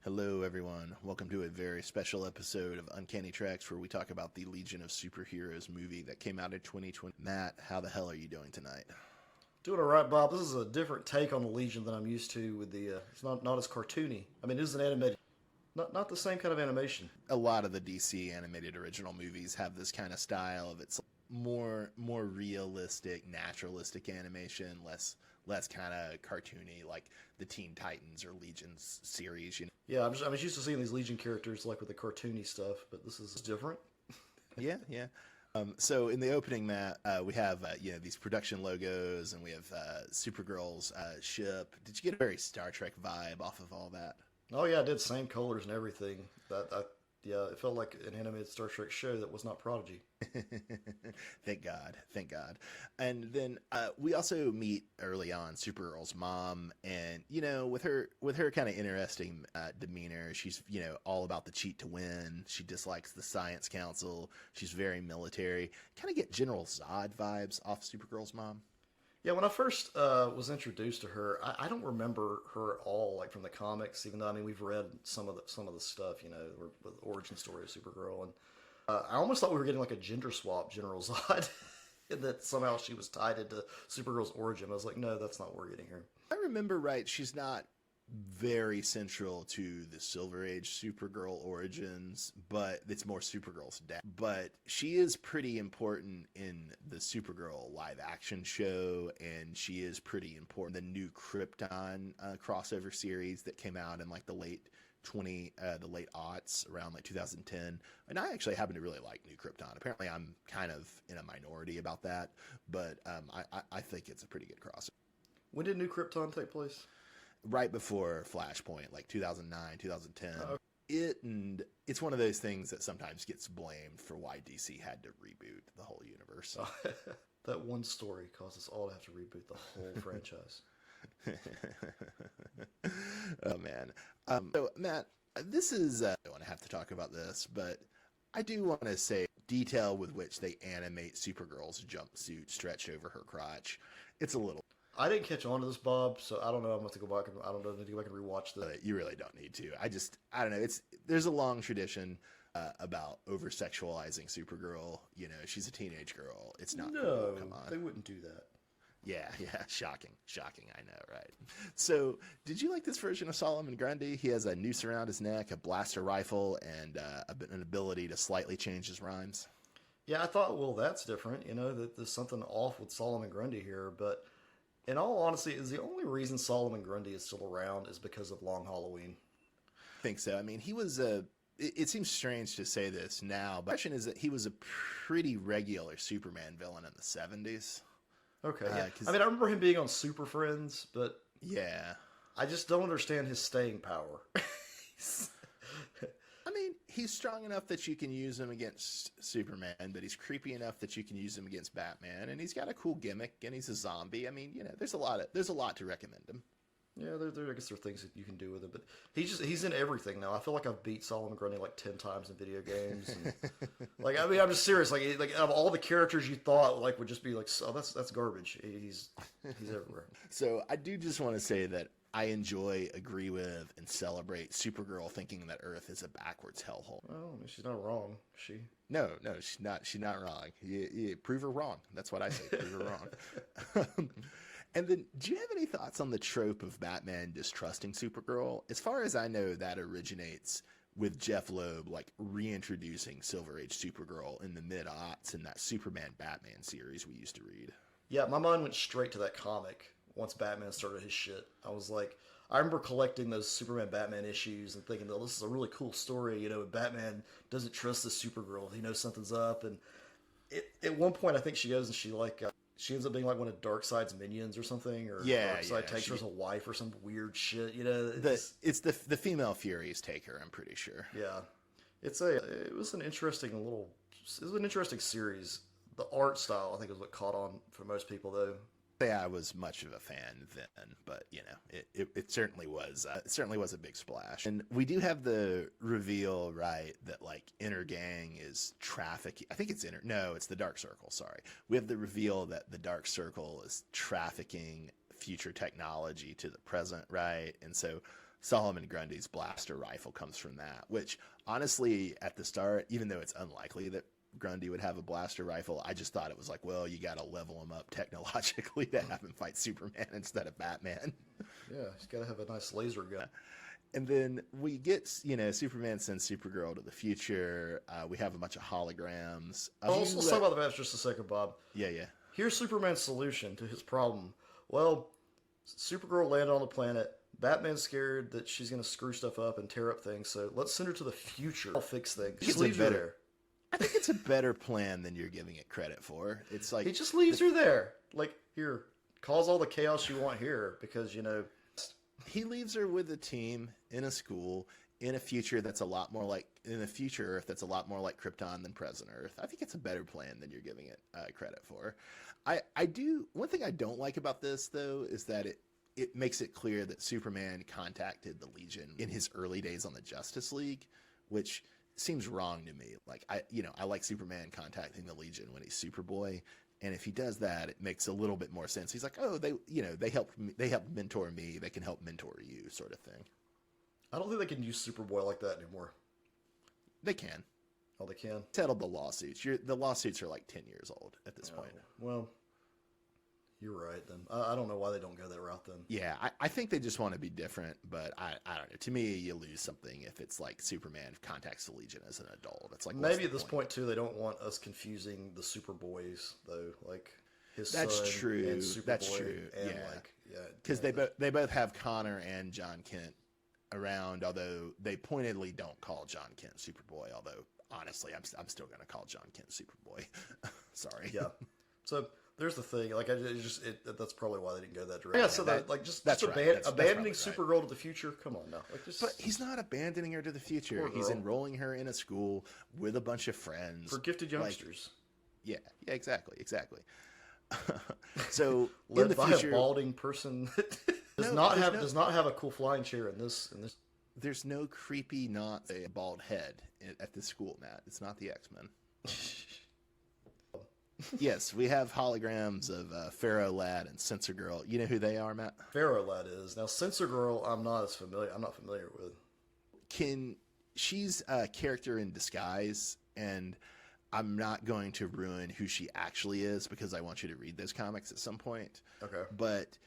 Hello, everyone. Welcome to a very special episode of Uncanny Tracks where we talk about the Legion of Superheroes movie that came out in 2020. Matt, how the hell are you doing tonight? Doing all right, Bob. This is a different take on the Legion than I'm used to. With the, it's not as cartoony. I mean, it is an animated, not the same kind of animation. A lot of the DC animated original movies have this kind of style of it's more realistic, naturalistic animation, less kind of cartoony like the Teen Titans or Legions series. Yeah, I'm just used to seeing these Legion characters like with the cartoony stuff, but this is different. Yeah. So in the opening, Matt, we have these production logos, and we have Supergirl's ship. Did you get a very Star Trek vibe off of all that? Oh yeah, I did same colors and everything. Yeah, it felt like an animated Star Trek show that was not Prodigy. Thank God. And then we also meet early on Supergirl's mom, and with her kind of interesting demeanor. She's all about the cheat to win. She dislikes the Science Council. She's very military. Kind of get General Zod vibes off Supergirl's mom. Yeah, when I first was introduced to her, I don't remember her at all, like from the comics. Even though we've read some of the stuff, with the origin story of Supergirl, and I almost thought we were getting like a gender swap, General Zod, and that somehow she was tied into Supergirl's origin. I was like, no, that's not what we're getting here. I remember right. She's not very central to the Silver Age Supergirl origins, but it's more Supergirl's dad. But she is pretty important in the Supergirl live action show, and she is pretty important. The new Krypton crossover series that came out in like the late aughts, around like 2010. And I actually happen to really like New Krypton. Apparently I'm kind of in a minority about that, but I think it's a pretty good crossover. When did New Krypton take place? Right before Flashpoint, like 2009, 2010. Oh. It's one of those things that sometimes gets blamed for why DC had to reboot the whole universe. That one story caused us all to have to reboot the whole franchise. Oh man. So Matt, this is I don't want to have to talk about this, but I do want to say detail with which they animate Supergirl's jumpsuit stretched over her crotch. It's a little. I didn't catch on to this, Bob, so I don't know. I'm going to go back and I don't know. I need to go back and rewatch this. You really don't need to. I don't know. There's a long tradition about over sexualizing Supergirl. She's a teenage girl. It's not No, cool. Come on. they wouldn't do that. Yeah. Shocking. I know, right? So, did you like this version of Solomon Grundy? He has a noose around his neck, a blaster rifle, and an ability to slightly change his rhymes. Yeah, I thought, well, that's different. That there's something off with Solomon Grundy here, but in all honesty, is the only reason Solomon Grundy is still around is because of Long Halloween. I think so. I mean, he was a. It seems strange to say this now, but the question is that he was a pretty regular Superman villain in the 70s. Okay. Yeah. I remember him being on Super Friends, but yeah, I just don't understand his staying power. I mean, he's strong enough that you can use him against Superman, but he's creepy enough that you can use him against Batman, and he's got a cool gimmick, and he's a zombie. I mean, there's a lot to recommend him. Yeah, I guess there are things that you can do with him, but he's in everything now. I feel like I've beat Solomon Grundy like 10 times in video games. And, I'm just serious. Like of all the characters you thought like would just be like, oh, that's garbage. He's everywhere. So I do just want to say that I enjoy, agree with, and celebrate Supergirl thinking that Earth is a backwards hellhole. Well, I mean, she's not wrong. Is she? No, she's not. She's not wrong. You prove her wrong. That's what I say. Prove her wrong. And then, do you have any thoughts on the trope of Batman distrusting Supergirl? As far as I know, that originates with Jeff Loeb, like reintroducing Silver Age Supergirl in the mid-aughts in that Superman Batman series we used to read. Yeah, my mind went straight to that comic once Batman started his shit. I was like, I remember collecting those Superman Batman issues and thinking, oh, this is a really cool story. Batman doesn't trust the Supergirl. He knows something's up. And at one point, I think she goes and she ends up being like one of Darkseid's minions or something, or Darkseid takes her as a wife or some weird shit. It's the female Furies take her. I'm pretty sure. Yeah, it was an interesting series. The art style, I think, is what caught on for most people, though. Yeah, I was much of a fan then, but it certainly was. It certainly was a big splash. And we do have the reveal, right, that like Inner Gang is trafficking. I think it's it's the Dark Circle. Sorry, we have the reveal that the Dark Circle is trafficking future technology to the present, right? And so Solomon Grundy's blaster rifle comes from that, which honestly, at the start, even though it's unlikely that Grundy would have a blaster rifle, I just thought it was like, well, you got to level him up technologically to have him fight Superman instead of Batman. Yeah, he's got to have a nice laser gun. And then we get, Superman sends Supergirl to the future. We have a bunch of holograms. Let's talk about the match just a second, Bob. Yeah. Here's Superman's solution to his problem. Well, Supergirl landed on the planet. Batman's scared that she's going to screw stuff up and tear up things, so let's send her to the future. I'll fix things. He just leaves her there. I think it's a better plan than you're giving it credit for. It's like he just leaves her there. Like, here, cause all the chaos you want here, because, he leaves her with a team in a school in a future that's a lot more like future Earth that's a lot more like Krypton than present Earth. I think it's a better plan than you're giving it credit for. One thing I don't like about this though is that it makes it clear that Superman contacted the Legion in his early days on the Justice League, which seems wrong to me. Like I like Superman contacting the Legion when he's Superboy. And if he does that, it makes a little bit more sense. He's like, oh, they help mentor me. They can help mentor you, sort of thing. I don't think they can use Superboy like that anymore. They can. Oh, they can? Settled the lawsuits. The lawsuits are like 10 years old at this point. Well, you're right then. I don't know why they don't go that route then. Yeah, I think they just want to be different, but I don't know. To me, you lose something if it's like Superman contacts the Legion as an adult. It's like maybe at this point too, they don't want us confusing the Superboys though, like his That's son true. and Superboy. That's true. And yeah, because they both have Connor and John Kent around. Although they pointedly don't call John Kent Superboy. Although honestly, I'm still going to call John Kent Superboy. Sorry. Yeah. So. There's the thing, like that's probably why they didn't go that direction. Yeah, so just abandoning Supergirl to the future. Come on now, but he's not abandoning her to the future. He's enrolling her in a school with a bunch of friends for gifted youngsters. Yeah, exactly. So led in the by future, a balding person that does not have a cool flying chair in this. There's no creepy, not a bald head at this school, Matt. It's not the X-Men. Yes, we have holograms of Pharaoh Lad and Sensor Girl. You know who they are, Matt? Pharaoh Lad is. Now, Sensor Girl, I'm not familiar with. She's a character in disguise, and I'm not going to ruin who she actually is because I want you to read those comics at some point. Okay. But,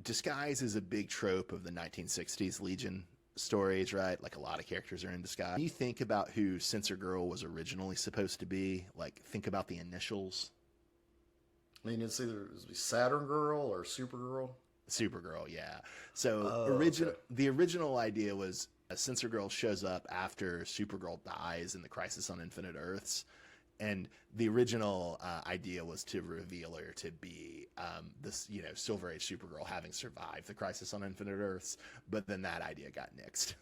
disguise is a big trope of the 1960s Legion stories, right? Like a lot of characters are in disguise. When you think about who Sensor Girl was originally supposed to be, like think about the initials. I mean, it's either Saturn Girl or Supergirl. Supergirl, yeah. So the original idea was Sensor Girl shows up after Supergirl dies in the Crisis on Infinite Earths. And the original idea was to reveal her to be this, Silver Age Supergirl having survived the Crisis on Infinite Earths, but then that idea got nixed.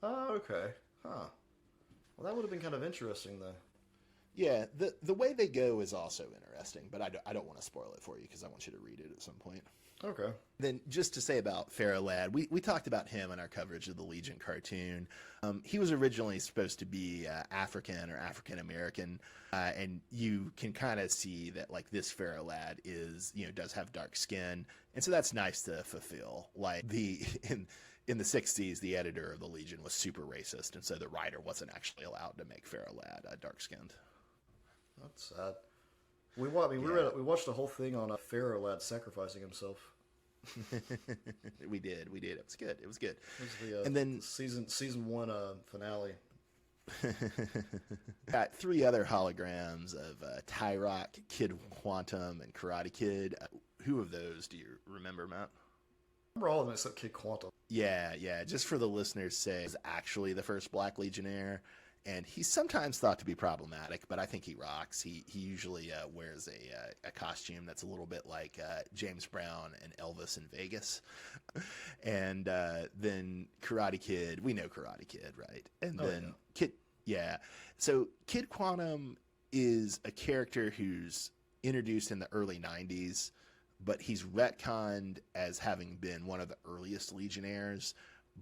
Oh, okay. Huh. Well, that would have been kind of interesting, though. Yeah, the way they go is also interesting, but I don't want to spoil it for you because I want you to read it at some point. Okay. Then just to say about Pharaoh Lad, we talked about him in our coverage of the Legion cartoon. He was originally supposed to be African or African American, and you can kind of see that like this Pharaoh Lad does have dark skin, and so that's nice to fulfill. Like in the 60s, the editor of the Legion was super racist, and so the writer wasn't actually allowed to make Pharaoh Lad dark skinned. That's sad. We watched the whole thing on Pharaoh Lad sacrificing himself. We did. It was good. It was the and then season 1 finale. Got 3 other holograms of Tyrock, Kid Quantum, and Karate Kid. Who of those do you remember, Matt? I remember all of them except Kid Quantum. Yeah. Just for the listeners' sake, he's actually the first Black Legionnaire. And he's sometimes thought to be problematic, but I think he rocks. He usually wears a costume that's a little bit like James Brown and Elvis in Vegas. And then Karate Kid, we know Karate Kid, right? And then Kid, yeah. So Kid Quantum is a character who's introduced in the early 90s, but he's retconned as having been one of the earliest Legionnaires.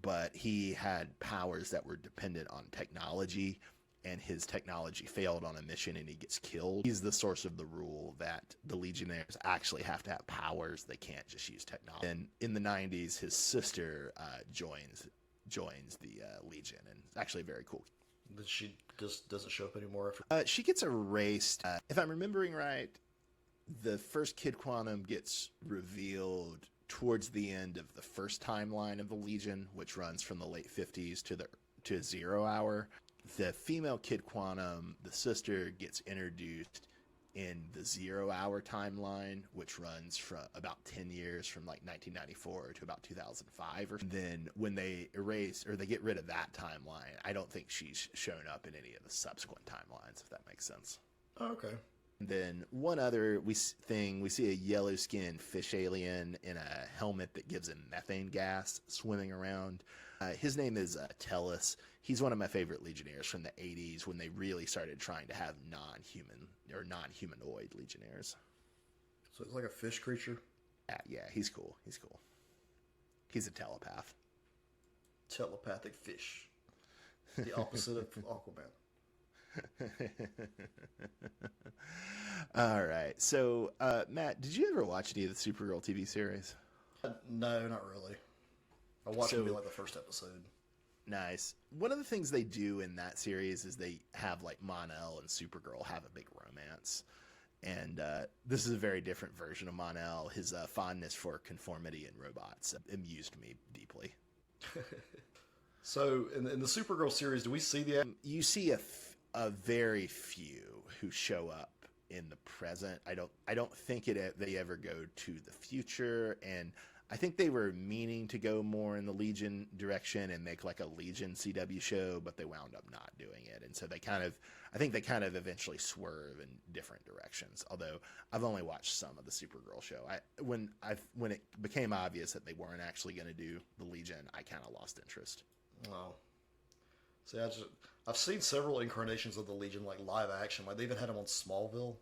But he had powers that were dependent on technology, and his technology failed on a mission and he gets killed. He's the source of the rule that the Legionnaires actually have to have powers. They can't just use technology. And in the 90s, his sister joins the Legion, and it's actually very cool. She just doesn't show up anymore after. She gets erased. If I'm remembering right, the first Kid Quantum gets revealed towards the end of the first timeline of the Legion, which runs from the late 50s to 0 Hour. The female Kid Quantum, the sister, gets introduced in the 0 Hour timeline, which runs from about 10 years from like 1994 to about 2005. And then when they erase or they get rid of that timeline, I don't think she's shown up in any of the subsequent timelines, if that makes sense. Oh, okay. And then one other thing, we see a yellow-skinned fish alien in a helmet that gives him methane gas swimming around. His name is Tellus. He's one of my favorite Legionnaires from the 80s when they really started trying to have non-human or non-humanoid Legionnaires. So it's like a fish creature? Yeah, he's cool. He's a telepath. Telepathic fish. The opposite of Aquaman. All right. So, Matt, did you ever watch any of the Supergirl TV series? No, not really. I watched maybe like the first episode. Nice. One of the things they do in that series is they have like Mon-El and Supergirl have a big romance. And this is a very different version of Mon-El. His fondness for conformity and robots amused me deeply. So in the Supergirl series, do we see the... You see a very few who show up in the present. I don't think they ever go to the future, and I think they were meaning to go more in the Legion direction and make like a Legion CW show, but they wound up not doing it. And so I think they kind of eventually swerve in different directions. Although I've only watched some of the Supergirl show. When it became obvious that they weren't actually going to do the Legion, I kind of lost interest. Oh. See, I've seen several incarnations of the Legion, like live action. Like they even had them on Smallville.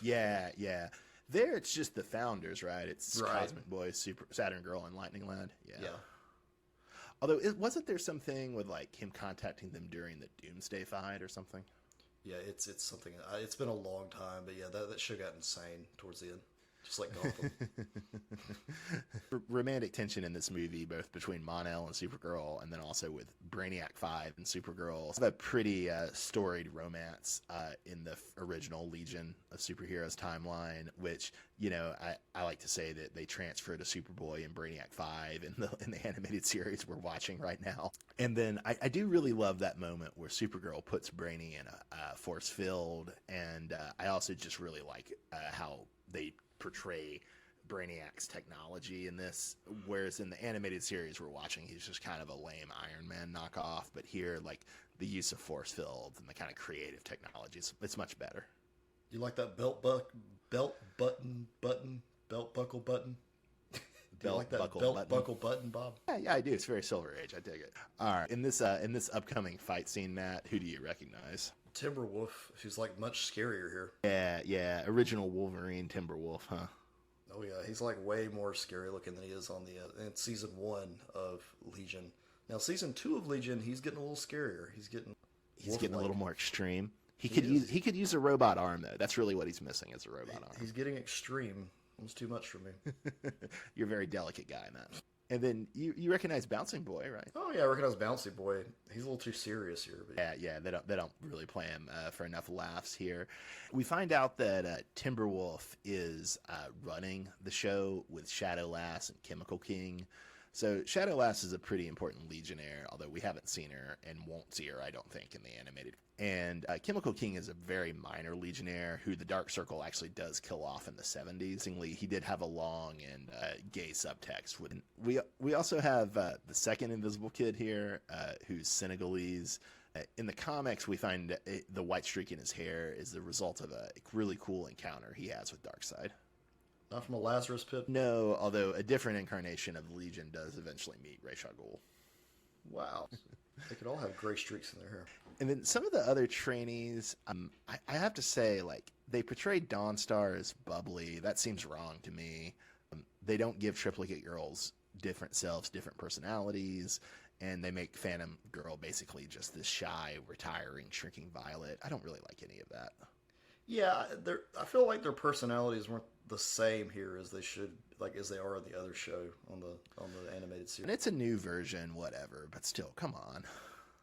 Yeah. There, it's just the founders, right? It's right. Cosmic Boy, Super Saturn Girl, and Lightning Lad. Yeah. Although, wasn't there something with like him contacting them during the Doomsday fight or something? Yeah, it's something. It's been a long time, but yeah, that show got insane towards the end. Just like Gotham. Romantic tension in this movie, both between Mon-El and Supergirl, and then also with Brainiac 5 and Supergirl. A pretty storied romance in the original Legion of Superheroes timeline, which, you know, I like to say that they transfer to Superboy and Brainiac 5 in the animated series we're watching right now. And then I do really love that moment where Supergirl puts Brainy in a force field, and I also just really like how they portray Brainiac's technology in this, whereas in the animated series we're watching, he's just kind of a lame Iron Man knockoff. But here, like the use of force fields and the kind of creative technology, it's much better. You like that belt buckle button? Do you like that belt buckle button, Bob? Yeah, I do. It's very Silver Age. I dig it. All right, in this upcoming fight scene, Matt, who do you recognize? Timberwolf. She's like much scarier here. Yeah. Original Wolverine Timberwolf, huh? Oh yeah, he's like way more scary looking than he is on in season 1 of Legion. Now season 2 of Legion, he's getting a little scarier. He's getting a little more extreme. He could use a robot arm though. That's really what he's missing is a robot arm. He's getting extreme. It's too much for me. You're a very delicate guy, Matt. And then you recognize Bouncing Boy, right? Oh yeah, I recognize Bouncy Boy. He's a little too serious here. But... Yeah. They don't really play him for enough laughs here. We find out that Timberwolf is running the show with Shadow Lass and Chemical King. So Shadow Lass is a pretty important Legionnaire, although we haven't seen her and won't see her, I don't think, in the animated. And Chemical King is a very minor Legionnaire who the Dark Circle actually does kill off in the 70s. He did have a long and gay subtext. We also have the second Invisible Kid here, who's Senegalese. In the comics, we find the white streak in his hair is the result of a really cool encounter he has with Darkseid. Not from a Lazarus pit? No, although a different incarnation of the Legion does eventually meet Ra's al Ghul. Wow. They could all have gray streaks in their hair. And then some of the other trainees, I have to say, like, they portray Dawnstar as bubbly. That seems wrong to me. They don't give triplicate girls different selves, different personalities. and they make Phantom Girl basically just this shy, retiring, shrinking Violet. I don't really like any of that. Yeah, I feel like their personalities weren't the same here as they should, like as they are on the other show on the animated series. And it's a new version, whatever, but still, come on.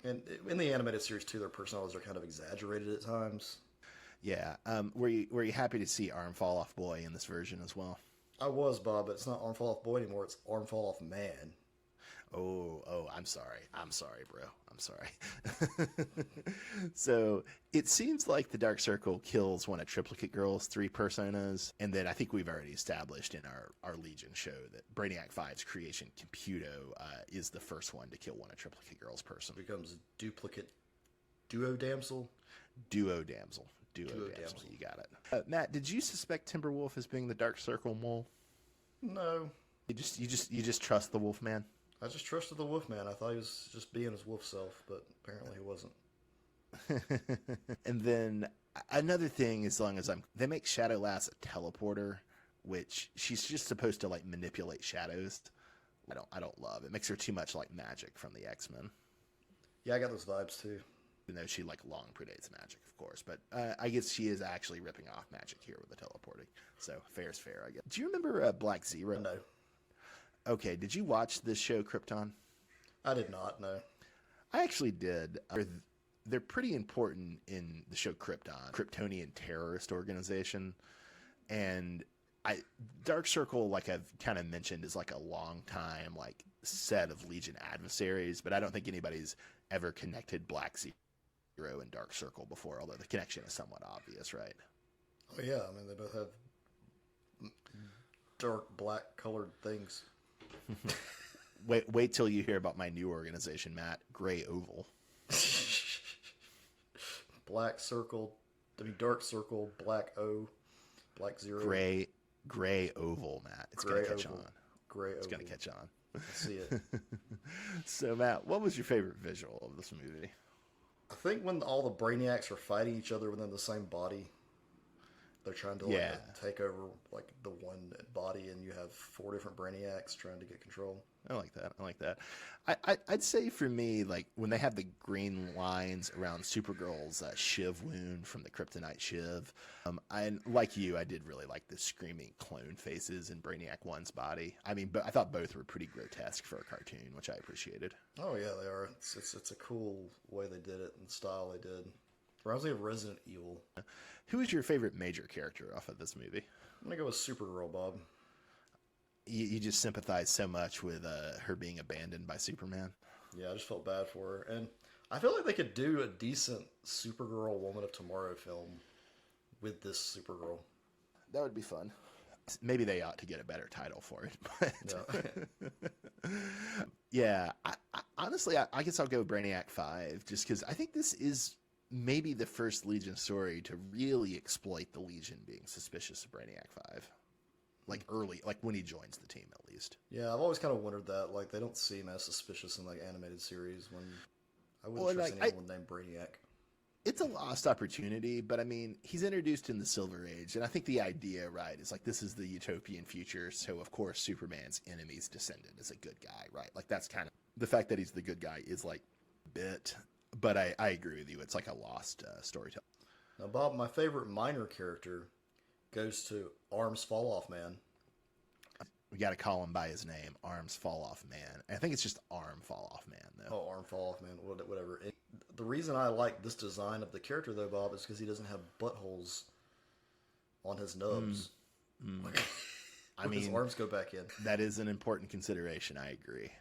And in the animated series too, their personalities are kind of exaggerated at times. Yeah. Were you happy to see Arm Fall Off Boy in this version as well? I was, Bob, but it's not Arm Fall Off Boy anymore. It's Arm Fall Off Man. Oh, I'm sorry. I'm sorry, bro. I'm sorry. So it seems like the Dark Circle kills one of Triplicate Girl's 3 personas. And then I think we've already established in our Legion show that Brainiac 5's creation, Computo, is the first one to kill one of Triplicate Girl's person. Becomes Duplicate Duo Damsel. Duo Damsel. You got it. Matt, did you suspect Timberwolf as being the Dark Circle mole? No. You just trust the Wolfman? I just trusted the Wolfman. I thought he was just being his wolf self, but apparently he wasn't. And then another thing, they make Shadow Lass a teleporter, which she's just supposed to like manipulate shadows. I don't love. It makes her too much like Magic from the X-Men. Yeah, I got those vibes too. Even though she like long predates Magic, of course, but I guess she is actually ripping off Magic here with the teleporting. So fair's fair, I guess. Do you remember Black Zero? No. Okay, did you watch this show, Krypton? I did not, no. I actually did. They're pretty important in the show Krypton, Kryptonian terrorist organization. And Dark Circle, like I've kind of mentioned, is like a long time like set of Legion adversaries, but I don't think anybody's ever connected Black Zero and Dark Circle before, although the connection is somewhat obvious, right? Oh yeah, I mean they both have dark black colored things. Wait till you hear about my new organization, Matt. Gray Oval. Black Circle, Dark Circle, Black O, Black Zero. Gray Oval, Matt. It's gonna catch on. It's gonna catch on. I see it. So, Matt, what was your favorite visual of this movie? I think when all the Brainiacs are fighting each other within the same body. They're trying to take over like the one body, and you have 4 different Brainiacs trying to get control. I like that. I'd say for me, like when they have the green lines around Supergirl's Shiv wound from the Kryptonite Shiv, I like you. I did really like the screaming clone faces in Brainiac 1's body. I mean, but I thought both were pretty grotesque for a cartoon, which I appreciated. Oh yeah, they are. It's a cool way they did it and style they did. Reminds me of Resident Evil. Who is your favorite major character off of this movie? I'm gonna go with Supergirl, Bob. You just sympathize so much with her being abandoned by Superman. Yeah, I just felt bad for her, and I feel like they could do a decent Supergirl Woman of Tomorrow film with this Supergirl. That would be fun. Maybe they ought to get a better title for it. But yeah, honestly, I guess I'll go Brainiac 5, just because I think this is maybe the first Legion story to really exploit the Legion being suspicious of Brainiac 5. Like early, like when he joins the team at least. Yeah, I've always kind of wondered that. Like they don't seem as suspicious in like animated series when I wouldn't trust anyone named Brainiac. It's a lost opportunity, but I mean, he's introduced in the Silver Age, and I think the idea, right, is like this is the utopian future, so of course Superman's enemy's descendant is a good guy, right? Like that's kind of the fact that he's the good guy is like a bit. But I agree with you. It's like a lost storytelling. Now, Bob, my favorite minor character goes to Arms Fall Off Man. We got to call him by his name, Arms Fall Off Man. I think it's just Arm Fall Off Man, though. Oh, Arm Fall Off Man, whatever. The reason I like this design of the character, though, Bob, is because he doesn't have buttholes on his nubs. I mean, his arms go back in. That is an important consideration. I agree.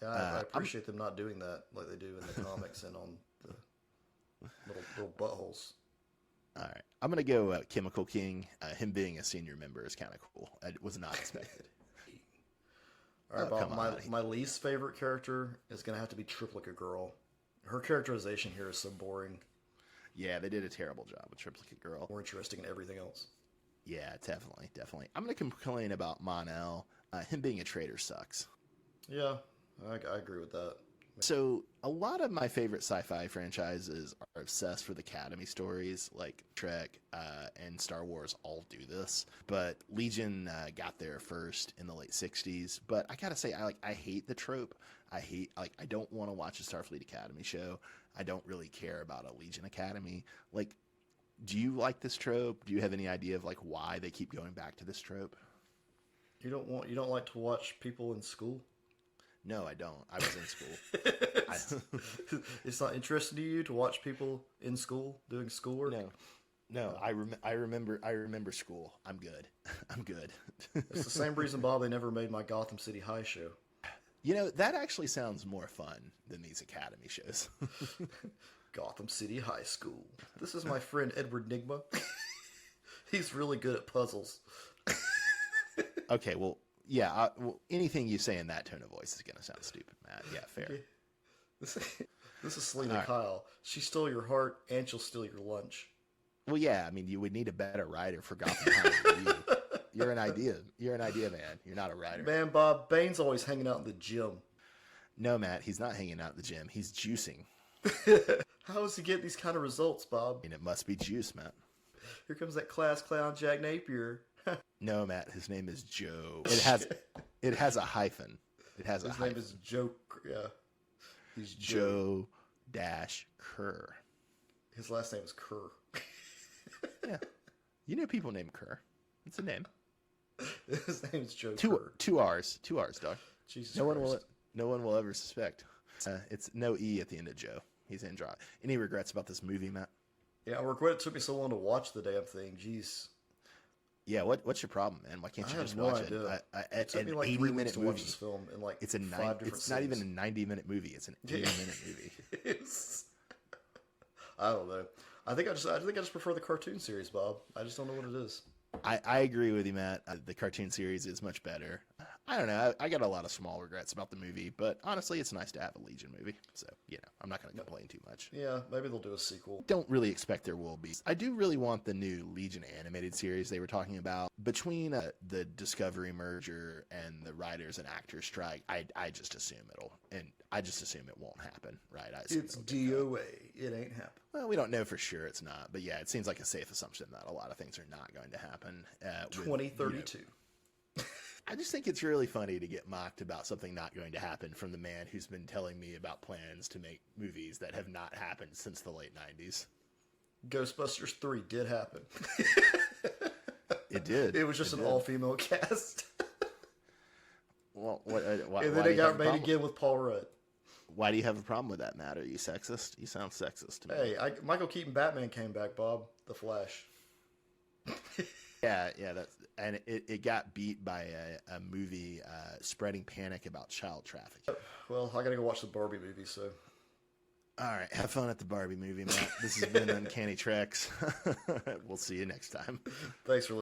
Yeah, I appreciate them not doing that like they do in the comics and on the little buttholes. All right. I'm going to go Chemical King. Him being a senior member is kind of cool. I was not expected. All right, Bob, my least favorite character is going to have to be Triplicate Girl. Her characterization here is so boring. Yeah, they did a terrible job with Triplicate Girl. More interesting than everything else. Yeah, definitely. I'm going to complain about Mon-El. Him being a traitor sucks. Yeah, I agree with that. So a lot of my favorite sci-fi franchises are obsessed with Academy stories, like Trek and Star Wars all do this. But Legion got there first in the late '60s. But I gotta say, I hate the trope. I don't want to watch a Starfleet Academy show. I don't really care about a Legion Academy. Like, do you like this trope? Do you have any idea of like why they keep going back to this trope? You don't like to watch people in school? No, I don't. I was in school. It's not interesting to you to watch people in school doing schoolwork? No. I remember school. I'm good. I'm good. It's the same reason, Bob, they never made my Gotham City High show. You know, that actually sounds more fun than these Academy shows. Gotham City High School. This is my friend Edward Nigma. He's really good at puzzles. Okay, well, yeah, anything you say in that tone of voice is going to sound stupid, Matt. Yeah, fair. This is Selena All right. Kyle. She stole your heart, and she'll steal your lunch. Well, yeah, I mean, you would need a better writer for Gotham High. You're an idea. You're an idea man. You're not a writer. Man, Bob, Bane's always hanging out in the gym. No, Matt, he's not hanging out at the gym. He's juicing. How does he get these kind of results, Bob? And it must be juice, Matt. Here comes that class clown Jack Napier. No, Matt, his name is Joe. It has a hyphen. It has a His hyphen. name is Joe. Yeah. He's Joe dash Kerr. His last name is Kerr. Yeah. You know people named Kerr. It's a name. His name is Joe Kerr. Two R's, dog. Jesus No Christ. one will ever suspect. It's no E at the end of Joe. He's Android. Any regrets about this movie, Matt? Yeah, I regret it took me so long to watch the damn thing. Jeez. Yeah, what's your problem, man? Why can't I you have just no watch idea. it? It took me like 3 weeks to watch this film in like It's a 5 different It's not even a scenes. 90-minute movie. It's an 80-minute movie. I don't know. I think I just prefer the cartoon series, Bob. I just don't know what it is. I agree with you, Matt. The cartoon series is much better. I don't know. I got a lot of small regrets about the movie, but honestly, it's nice to have a Legion movie. So, I'm not going to complain too much. Yeah, maybe they'll do a sequel. Don't really expect there will be. I do really want the new Legion animated series they were talking about. Between the Discovery merger and the writers and actors strike, I just assume it won't happen, right? It's DOA. It ain't happening. Well, we don't know for sure it's not, but yeah, it seems like a safe assumption that a lot of things are not going to happen. 2032. I just think it's really funny to get mocked about something not going to happen from the man who's been telling me about plans to make movies that have not happened since the late 90s. Ghostbusters 3 did happen. It did. It was just an all-female cast. Well, why, And why then do it you have got a made problem? again with Paul Rudd. Why do you have a problem with that, Matt? Are you sexist? You sound sexist to me. Hey, Michael Keaton Batman came back, Bob. The Flash. Yeah, it got beat by a movie spreading panic about child trafficking. Well, I gotta go watch the Barbie movie, so. All right, have fun at the Barbie movie, Matt. This has been Uncanny Treks. We'll see you next time. Thanks for listening.